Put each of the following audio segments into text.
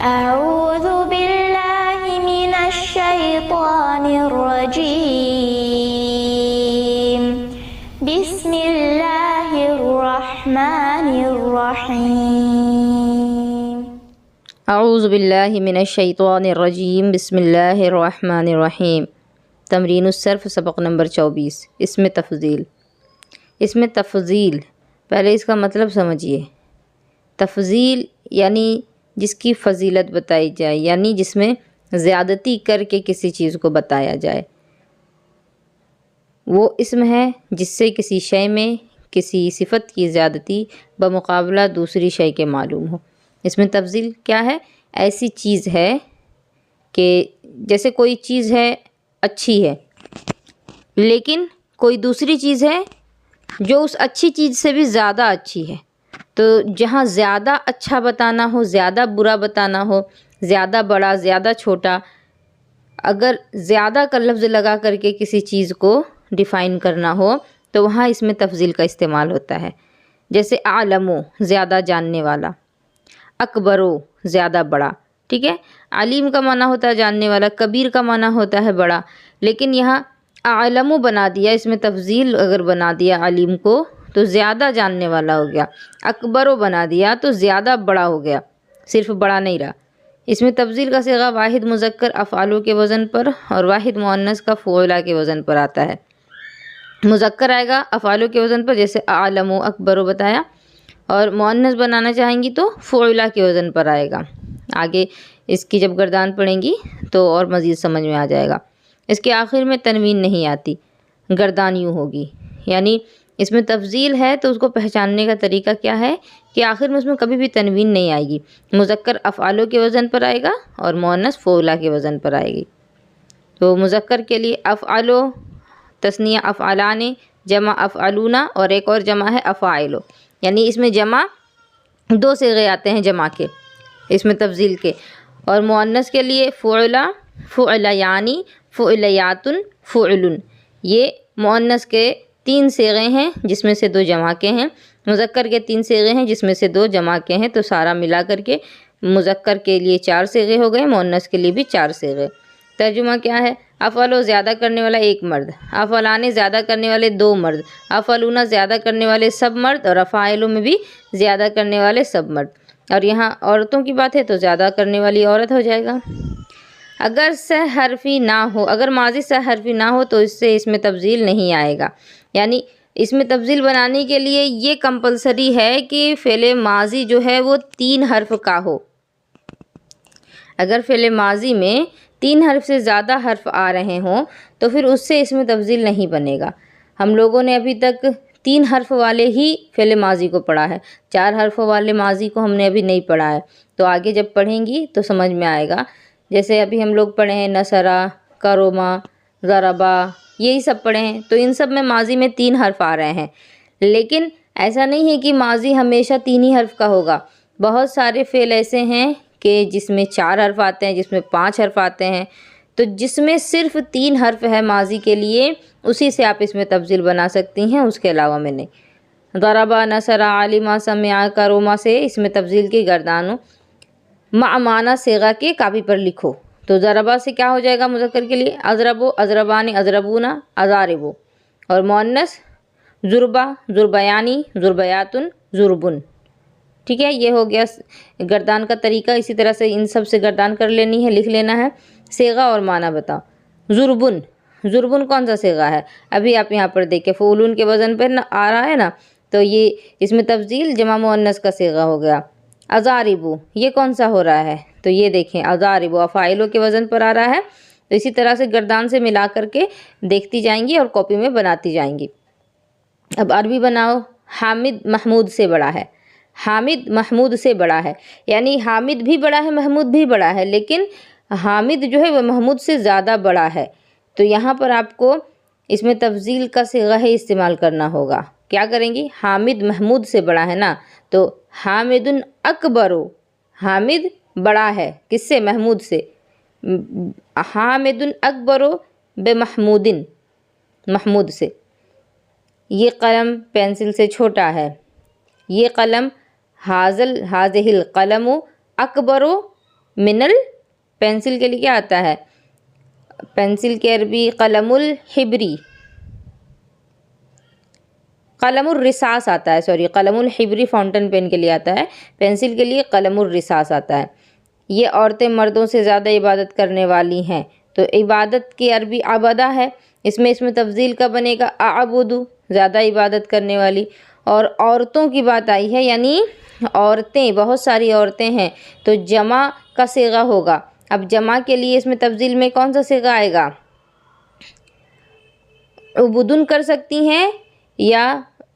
أعوذ بالله من الشيطان الرجيم بسم الله الرحمن الرحيم اعوذ باللہ من الشیطان الرجیم بسم اللہ الرحمن الرحیم۔ تمرین الصرف سبق نمبر 24۔ اسم تفضیل۔ اسم تفضیل پہلے اس کا مطلب سمجھیے۔ تفضیل یعنی جس کی فضیلت بتائی جائے، یعنی جس میں زیادتی کر کے کسی چیز کو بتایا جائے، وہ اسم ہے جس سے کسی شے میں کسی صفت کی زیادتی بمقابلہ دوسری شے کے معلوم ہو۔ اس میں تفضیل کیا ہے؟ ایسی چیز ہے کہ جیسے کوئی چیز ہے اچھی ہے، لیکن کوئی دوسری چیز ہے جو اس اچھی چیز سے بھی زیادہ اچھی ہے، تو جہاں زیادہ اچھا بتانا ہو، زیادہ برا بتانا ہو، زیادہ بڑا، زیادہ چھوٹا، اگر زیادہ کا لفظ لگا کر کے کسی چیز کو ڈیفائن کرنا ہو تو وہاں اس میں تفضیل کا استعمال ہوتا ہے۔ جیسے عالمو زیادہ جاننے والا، اکبرو زیادہ بڑا، ٹھیک ہے۔ علیم کا معنی ہوتا ہے جاننے والا، کبیر کا معنی ہوتا ہے بڑا، لیکن یہاں اعلمو بنا دیا، اس میں تفضیل اگر بنا دیا علیم کو تو زیادہ جاننے والا ہو گیا، اکبرو بنا دیا تو زیادہ بڑا ہو گیا، صرف بڑا نہیں رہا۔ اس میں تفضیل کا صیغہ واحد مذکر افعالو کے وزن پر اور واحد مؤنث کا فعلا کے وزن پر آتا ہے۔ مذکر آئے گا افعالو کے وزن پر، جیسے اعلمو اکبرو بتایا، اور مؤنث بنانا چاہیں گی تو فعلا کے وزن پر آئے گا۔ آگے اس کی جب گردان پڑیں گی تو اور مزید سمجھ میں آ جائے گا۔ اس کے آخر میں تنوین نہیں آتی، گردان یوں ہوگی، یعنی اس میں تفضیل ہے تو اس کو پہچاننے کا طریقہ کیا ہے کہ آخر میں اس میں کبھی بھی تنوین نہیں آئے گی، مذکر افعالو کے وزن پر آئے گا اور مؤنث فعلا کے وزن پر آئے گی۔ تو مذکر کے لیے افعالو، تثنیہ افعالان، جمع افعلون، اور ایک اور جمع ہے افاعلو، یعنی اس میں جمع دو صیغے آتے ہیں جمع کے، اس میں تفضیل کے۔ اور مؤنث کے لیے فعلا، فعلیانی، فعلیات، فعلن، یہ مؤنث کے 3 صیغے ہیں جس میں سے 2 جمع کے ہیں، مذکر کے 3 صیغے ہیں جس میں سے 2 جمع کے ہیں، تو سارا ملا کر کے مذکر کے لیے 4 صیغے ہو گئے، مؤنث کے لیے بھی 4 صیغے۔ ترجمہ کیا ہے؟ افعلو زیادہ کرنے والا 1 مرد، افعلان زیادہ کرنے والے 2 مرد، افعلون زیادہ کرنے والے سب مرد، اور افاعلو میں بھی زیادہ کرنے والے سب مرد۔ اور یہاں عورتوں کی بات ہے تو زیادہ کرنے والی عورت ہو جائے گا۔ اگر سہ حرفی نہ ہو، اگر ماضی سہ حرفی نہ ہو تو اس میں تفضیل نہیں آئے گا، یعنی اس میں تفضیل بنانے کے لیے یہ کمپلسری ہے کہ فعل ماضی جو ہے وہ 3 حرف کا ہو۔ اگر فعل ماضی میں 3 حرف سے زیادہ حرف آ رہے ہوں تو پھر اس سے اس میں تفضیل نہیں بنے گا۔ ہم لوگوں نے ابھی تک 3 حرف والے ہی فعل ماضی کو پڑھا ہے، 4 حرفوں والے ماضی کو ہم نے ابھی نہیں پڑھا ہے، تو آگے جب پڑھیں گی تو سمجھ میں آئے گا۔ جیسے ابھی ہم لوگ پڑھے ہیں نصرہ، کرما، ضربا، یہی سب پڑھے ہیں، تو ان سب میں ماضی میں 3 حرف آ رہے ہیں، لیکن ایسا نہیں ہے کہ ماضی ہمیشہ 3 ہی حرف کا ہوگا۔ بہت سارے فعل ایسے ہیں کہ جس میں 4 حرف آتے ہیں، جس میں 5 حرف آتے ہیں، تو جس میں صرف 3 حرف ہے ماضی کے لیے، اسی سے آپ اس میں تفضیل بنا سکتی ہیں، اس کے علاوہ میں نہیں۔ ضربا، نصرہ، علما، سمعا، کرما سے اس میں تفضیل کی گردانوں مع معنی صیغہ کے کاپی پر لکھو۔ تو ضربا سے کیا ہو جائے گا مذکر کے لیے؟ اضربو، اضربان، اضربون، اضاربو، اور مؤنث ضربا، ضربیانی، ضربیات، ضربن، ٹھیک ہے۔ یہ ہو گیا گردان کا طریقہ۔ اسی طرح سے ان سب سے گردان کر لینی ہے، لکھ لینا ہے۔ صیغہ اور معنی بتاؤ۔ ضربن، ضربن کون سا صیغہ ہے؟ ابھی آپ یہاں پر دیکھیں فعلون کے وزن پر آ رہا ہے نا، تو یہ اس میں تفضیل جمع مؤنث کا صیغہ ہو گیا۔ اضاربو، یہ کون سا ہو رہا ہے؟ تو یہ دیکھیں اضاربو افاعلو کے وزن پر آ رہا ہے، تو اسی طرح سے گردان سے ملا کر کے دیکھتی جائیں گی اور کاپی میں بناتی جائیں گی۔ اب عربی بناؤ۔ حامد محمود سے بڑا ہے، حامد محمود سے بڑا ہے، یعنی حامد بھی بڑا ہے، محمود بھی بڑا ہے، لیکن حامد جو ہے وہ محمود سے زیادہ بڑا ہے، تو یہاں پر آپ کو اس میں تفضیل کا صیغہ ہی استعمال کرنا ہوگا۔ کیا کریں گی؟ حامد محمود سے بڑا ہے نا، تو حامد اکبرو، حامد بڑا ہے کس سے؟ محمود سے۔ حامد اکبرو بمحمود، محمود سے۔ یہ قلم پینسل سے چھوٹا ہے، یہ قلم، حاضل، حاضہ القلم اکبرو منل، پینسل کے لیے کیا آتا ہے؟ پینسل کے عربی قلم الحبری، قلم الرصاص آتا ہے، سوری قلم الحبری فاؤنٹن پین کے لیے آتا ہے، پینسل کے لیے قلم الرصاص آتا ہے۔ یہ عورتیں مردوں سے زیادہ عبادت کرنے والی ہیں، تو عبادت کی عربی عبادہ ہے، اس میں تفضیل کا بنے گا اعبدو، زیادہ عبادت کرنے والی۔ اور عورتوں کی بات آئی ہے، یعنی عورتیں، بہت ساری عورتیں ہیں، تو جمع کا صیغہ ہوگا۔ اب جمع کے لیے اس میں تفضیل میں کون سا صیغہ آئے گا؟ عبدن کر سکتی ہیں یا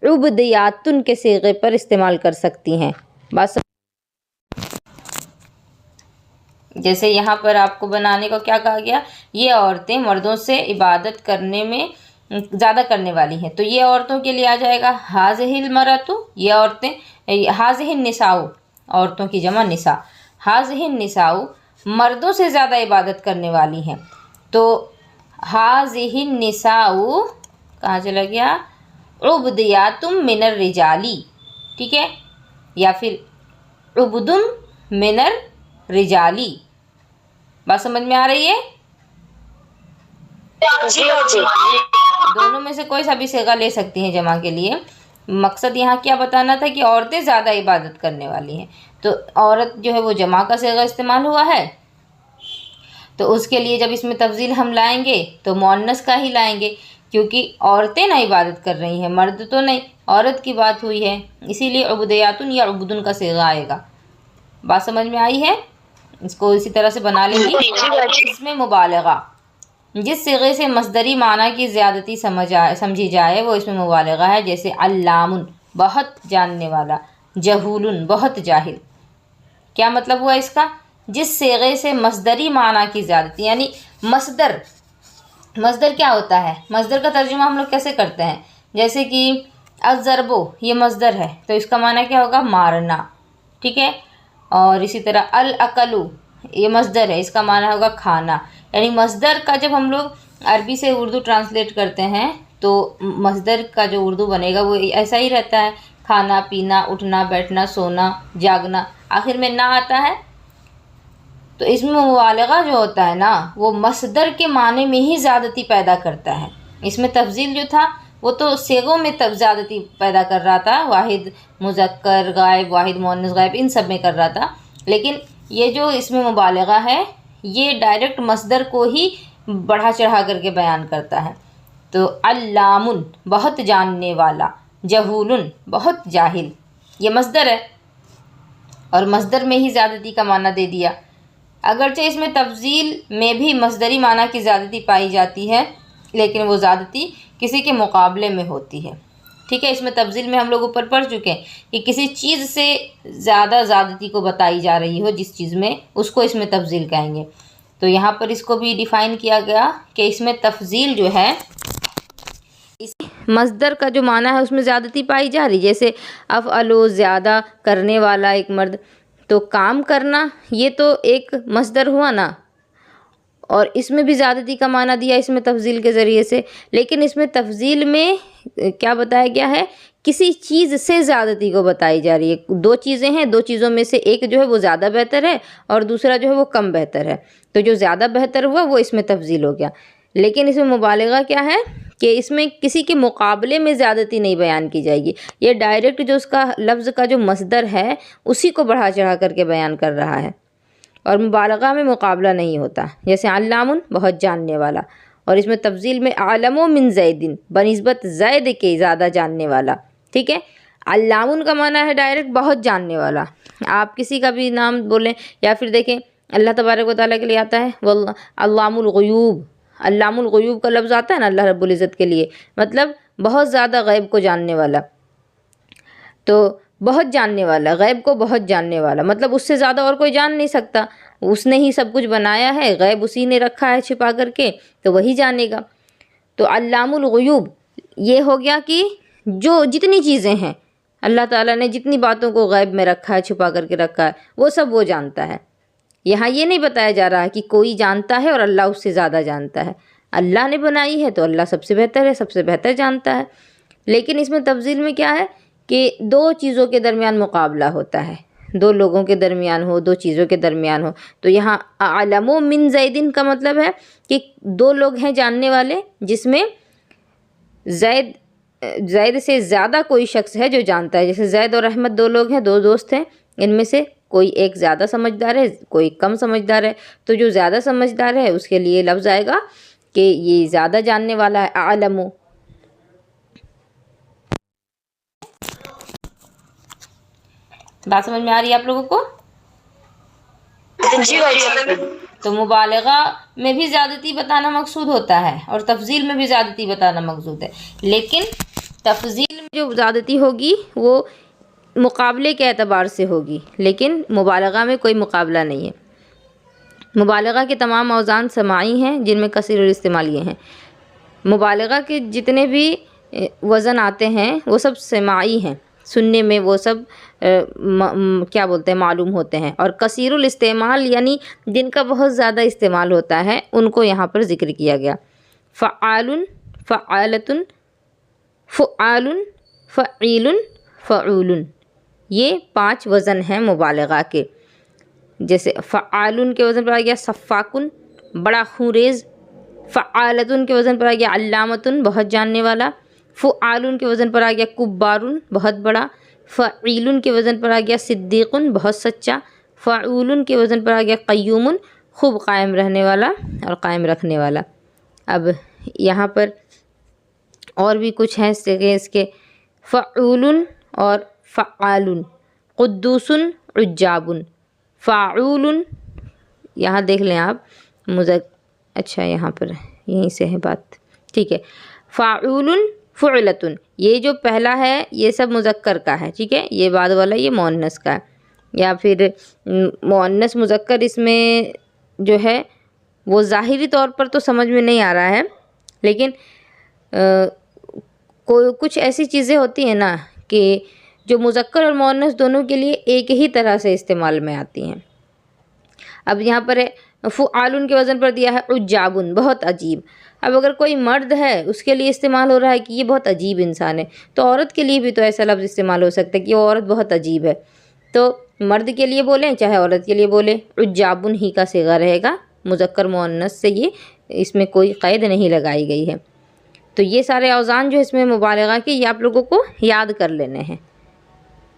عبدیاتن کے صیغے پر استعمال کر سکتی ہیں۔ بس جیسے یہاں پر آپ کو بنانے کو کیا کہا گیا؟ یہ عورتیں مردوں سے عبادت کرنے میں زیادہ کرنے والی ہیں، تو یہ عورتوں کے لیے آ جائے گا ہاذہ المرأۃ، یہ عورتیں، ہاذہ النساء، عورتوں کی جمع نساء، ہاذہ النساء مردوں سے زیادہ عبادت کرنے والی ہیں، تو ہاذہ النساء کہاں چلا گیا؟ عبدیات من الرجالی، ٹھیک ہے، یا پھر عبدن من الرجالی۔ بات سمجھ میں آ رہی ہے؟ دونوں میں سے کوئی سا بھی صیغہ لے سکتی ہیں جمع کے لیے۔ مقصد یہاں کیا بتانا تھا کہ عورتیں زیادہ عبادت کرنے والی ہیں، تو عورت جو ہے وہ جمع کا صیغہ استعمال ہوا ہے، تو اس کے لیے جب اس میں تفضیل ہم لائیں گے تو مؤنث کا ہی لائیں گے، کیونکہ عورتیں نہ عبادت کر رہی ہیں، مرد تو نہیں، عورت کی بات ہوئی ہے، اسی لیے عبدیاتن یا عبدن کا صیغہ آئے گا۔ بات سمجھ میں آئی ہے؟ اس کو اسی طرح سے بنا لیں گی۔ اس میں مبالغہ، جس صیغے سے مصدری معنی کی زیادتی سمجھی جائے وہ اس میں مبالغہ ہے، جیسے علام، بہت جاننے والا، جہول، بہت جاہل۔ کیا مطلب ہوا اس کا؟ جس صیغے سے مصدری معنی کی زیادتی، یعنی مصدر کیا ہوتا ہے؟ مصدر کا ترجمہ ہم لوگ کیسے کرتے ہیں؟ جیسے کہ الضرب، یہ مصدر ہے، تو اس کا معنی کیا ہوگا؟ مارنا، ٹھیک ہے، اور اسی طرح الاکل، یہ مصدر ہے، اس کا معنی ہوگا کھانا۔ یعنی مصدر کا جب ہم لوگ عربی سے اردو ٹرانسلیٹ کرتے ہیں تو مصدر کا جو اردو بنے گا وہ ایسا ہی رہتا ہے، کھانا، پینا، اٹھنا، بیٹھنا، سونا، جاگنا، آخر میں نہ آتا ہے۔ تو اس میں مبالغہ جو ہوتا ہے نا، وہ مصدر کے معنی میں ہی زیادتی پیدا کرتا ہے۔ اس میں تفضیل جو تھا وہ تو صیغوں میں زیادتی پیدا کر رہا تھا، واحد مذکر غائب، واحد مؤنث غائب، ان سب میں کر رہا تھا، لیکن یہ جو اس میں مبالغہ ہے یہ ڈائریکٹ مصدر کو ہی بڑھا چڑھا کر کے بیان کرتا ہے۔ تو علام، بہت جاننے والا، جہول، بہت جاہل، یہ مصدر ہے، اور مصدر میں ہی زیادتی کا معنی دے دیا۔ اگرچہ اس میں تفضیل میں بھی مصدری معنی کی زیادتی پائی جاتی ہے، لیکن وہ زیادتی کسی کے مقابلے میں ہوتی ہے، ٹھیک ہے۔ اس میں تفضیل میں ہم لوگ اوپر پڑھ چکے ہیں کہ کسی چیز سے زیادہ زیادتی کو بتائی جا رہی ہو، جس چیز میں، اس کو اس میں تفضیل کہیں گے۔ تو یہاں پر اس کو بھی ڈیفائن کیا گیا کہ اس میں تفضیل جو ہے، اس مصدر کا جو معنی ہے اس میں زیادتی پائی جا رہی، جیسے افعلو، زیادہ کرنے والا ایک مرد، تو کام کرنا یہ تو ایک مصدر ہوا نا، اور اس میں بھی زیادتی کا معنی دیا اس میں تفضیل کے ذریعے سے، لیکن اس میں تفضیل میں کیا بتایا گیا ہے؟ کسی چیز سے زیادتی کو بتائی جا رہی ہے۔ دو چیزیں ہیں، دو چیزوں میں سے ایک جو ہے وہ زیادہ بہتر ہے اور دوسرا جو ہے وہ کم بہتر ہے، تو جو زیادہ بہتر ہوا وہ اس میں تفضیل ہو گیا۔ لیکن اس میں مبالغہ کیا ہے کہ اس میں کسی کے مقابلے میں زیادتی نہیں بیان کی جائے گی، یہ ڈائریکٹ جو اس کا لفظ کا جو مصدر ہے اسی کو بڑھا چڑھا کر کے بیان کر رہا ہے، اور مبالغہ میں مقابلہ نہیں ہوتا، جیسے علام، بہت جاننے والا، اور اس میں تفضیل میں عالم من زید، بنسبت زید کے زیادہ جاننے والا، ٹھیک ہے۔ علام کا معنی ہے ڈائریکٹ بہت جاننے والا، آپ کسی کا بھی نام بولیں، یا پھر دیکھیں اللہ تبارک و تعالیٰ کے لیے آتا ہے علام الغیوب، علام الغیوب کا لفظ آتا ہے نا اللہ رب العزت کے لیے، مطلب بہت زیادہ غیب کو جاننے والا، تو بہت جاننے والا، غیب کو بہت جاننے والا، مطلب اس سے زیادہ اور کوئی جان نہیں سکتا، اس نے ہی سب کچھ بنایا ہے، غیب اسی نے رکھا ہے چھپا کر کے، تو وہی جانے گا۔ تو علام الغیوب یہ ہو گیا کہ جو جتنی چیزیں ہیں اللہ تعالیٰ نے جتنی باتوں کو غیب میں رکھا ہے، چھپا کر کے رکھا ہے، وہ سب وہ جانتا ہے۔ یہاں یہ نہیں بتایا جا رہا ہے کہ کوئی جانتا ہے اور اللہ اس سے زیادہ جانتا ہے، اللہ نے بنائی ہے تو اللہ سب سے بہتر ہے، سب سے بہتر جانتا ہے، لیکن اس میں تفضیل میں کیا ہے کہ دو چیزوں کے درمیان مقابلہ ہوتا ہے، دو لوگوں کے درمیان ہو، دو چیزوں کے درمیان ہو. تو یہاں اعلم من زیدن کا مطلب ہے کہ دو لوگ ہیں جاننے والے جس میں زید سے زیادہ کوئی شخص ہے جو جانتا ہے. جیسے زید اور احمد دو لوگ ہیں، دو دوست ہیں، ان میں سے کوئی ایک زیادہ سمجھدار ہے، کوئی کم سمجھدار ہے. تو جو زیادہ سمجھدار ہے اس کے لیے لفظ آئے گا کہ یہ زیادہ جاننے والا ہے، اعلم. بات سمجھ میں آ رہی ہے آپ لوگوں کو؟ تو مبالغہ میں بھی زیادتی بتانا مقصود ہوتا ہے اور تفضیل میں بھی زیادتی بتانا مقصود ہے، لیکن تفضیل میں جو زیادتی ہوگی وہ مقابلے کے اعتبار سے ہوگی، لیکن مبالغہ میں کوئی مقابلہ نہیں ہے. مبالغہ کے تمام اوزان سماعی ہیں جن میں کثیر الاستعمال یہ ہیں. مبالغہ کے جتنے بھی وزن آتے ہیں وہ سب سماعی ہیں، سننے میں وہ سب کیا بولتے ہیں معلوم ہوتے ہیں. اور کثیر الاستعمال یعنی جن کا بہت زیادہ استعمال ہوتا ہے ان کو یہاں پر ذکر کیا گیا. فعال، فعالۃ، فعال، فعیل، فعول، یہ 5 وزن ہیں مبالغہ کے. جیسے فعال کے وزن پر آ گیا صفاکن، بڑا خونریز. فعالتن کے وزن پر آ گیا علامتن، بہت جاننے والا. فعال کے وزن پر آ گیا کبارن، بہت بڑا. فعیل کے وزن پر آ گیا صدیقن، بہت سچا. فعول کے وزن پر آ گیا قیومن، خوب قائم رہنے والا اور قائم رکھنے والا. اب یہاں پر اور بھی کچھ ہیں اس کے فعول اور فعال. قدوسن، عجابن. فاعول، یہاں دیکھ لیں آپ اچھا یہاں پر یہیں سے ہے بات، ٹھیک ہے. فاعول، فعلتن، یہ جو پہلا ہے یہ سب مذکر کا ہے، ٹھیک ہے. یہ بعد والا یہ مؤنث کا ہے، یا پھر مؤنث مذکر اس میں جو ہے وہ ظاہری طور پر تو سمجھ میں نہیں آ رہا ہے، لیکن کچھ ایسی چیزیں ہوتی ہیں نا کہ جو مذکر اور مؤنث دونوں کے لیے ایک ہی طرح سے استعمال میں آتی ہیں. اب یہاں پر فعال کے وزن پر دیا ہے عجابن، بہت عجیب. اب اگر کوئی مرد ہے اس کے لیے استعمال ہو رہا ہے کہ یہ بہت عجیب انسان ہے، تو عورت کے لیے بھی تو ایسا لفظ استعمال ہو سکتا ہے کہ وہ عورت بہت عجیب ہے. تو مرد کے لیے بولیں چاہے عورت کے لیے بولیں، عجابن ہی کا صیغہ رہے گا. مذکر مؤنث سے یہ اس میں کوئی قید نہیں لگائی گئی ہے. تو یہ سارے اوزان جو اس میں مبالغہ کے یہ آپ لوگوں کو یاد کر لینے ہیں.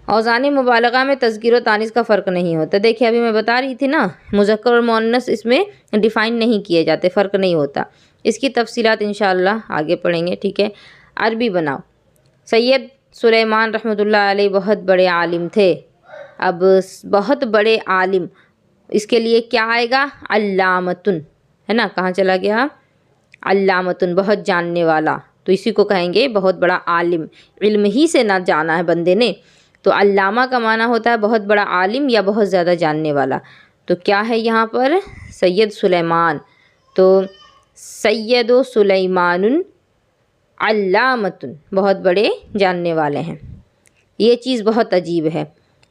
اوزان مبالغہ میں تذکیر و تانیث کا فرق نہیں ہوتا. دیکھیں ابھی میں بتا رہی تھی نا مذکر اور مؤنث اس میں ڈیفائن نہیں کیے جاتے، فرق نہیں ہوتا. اس کی تفصیلات انشاءاللہ آگے پڑھیں گے، ٹھیک ہے. عربی بناؤ. سید سلیمان رحمۃ اللہ علیہ بہت بڑے عالم تھے. اب بہت بڑے عالم، اس کے لیے کیا آئے گا؟ علامتن، ہے نا. کہاں چلا گیا؟ علامتن، بہت جاننے والا. تو اسی کو کہیں گے بہت بڑا عالم. علم ہی سے نہ جانا ہے بندے نے. تو علامہ کا معنی ہوتا ہے بہت بڑا عالم یا بہت زیادہ جاننے والا. تو کیا ہے یہاں پر؟ سید سلیمان. تو سید و سلیمان علامتن، بہت بڑے جاننے والے ہیں. یہ چیز بہت عجیب ہے.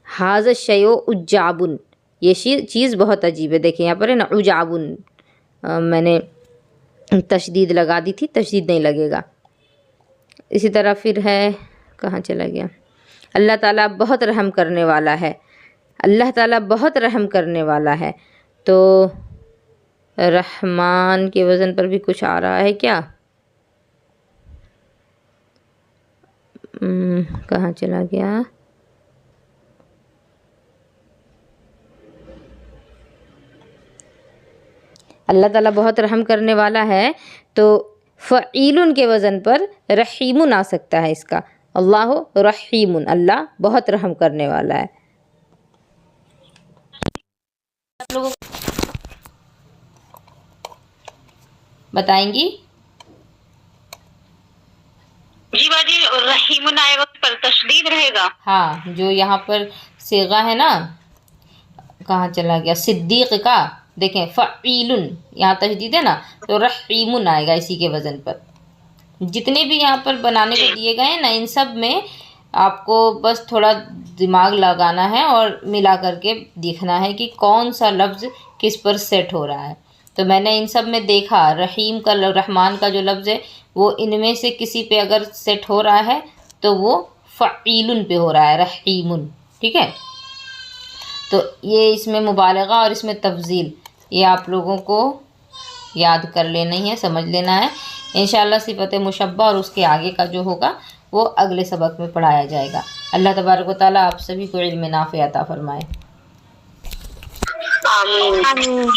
حاذ الشیء عجابن، یہ چیز بہت عجیب ہے. دیکھیں یہاں پر ہے نا عجابن، میں نے تشدید لگا دی تھی، تشدید نہیں لگے گا. اسی طرح پھر ہے، کہاں چلا گیا؟ اللہ تعالیٰ بہت رحم کرنے والا ہے. اللہ تعالیٰ بہت رحم کرنے والا ہے. تو رحمان کے وزن پر بھی کچھ آ رہا ہے کیا؟ کہاں چلا گیا؟ اللہ تعالیٰ بہت رحم کرنے والا ہے تو فعیل کے وزن پر رحیم آ سکتا ہے اس کا. اللہ رحیم، اللہ بہت رحم کرنے والا ہے. آپ لوگوں بتائیں گی؟ جی باجی رحیم آئے وقت پر تشدید رہے گا. ہاں، جو یہاں پر صیغہ ہے نا، کہاں چلا گیا؟ صدیق کا. دیکھیں فعیل، یہاں تشدید ہے نا تو رحیم آئے گا اسی کے وزن پر. جتنے بھی یہاں پر بنانے کو دیے گئے ہیں نا ان سب میں آپ کو بس تھوڑا دماغ لگانا ہے اور ملا کر کے دیکھنا ہے کہ کون سا لفظ کس پر سیٹ ہو رہا ہے. تو میں نے ان سب میں دیکھا رحیم کا، رحمان کا جو لفظ ہے وہ ان میں سے کسی پہ اگر سیٹ ہو رہا ہے تو وہ فعیل پہ ہو رہا ہے، رحیم، ٹھیک ہے. تو یہ اس میں مبالغہ اور اس میں تفضیل، یہ آپ لوگوں کو یاد کر لینا ہے، سمجھ لینا ہے. انشاءاللہ صفت مشبہ اور اس کے آگے کا جو ہوگا وہ اگلے سبق میں پڑھایا جائے گا. اللہ تبارک و تعالیٰ آپ سبھی کو علم نافع عطا فرمائے. آمین.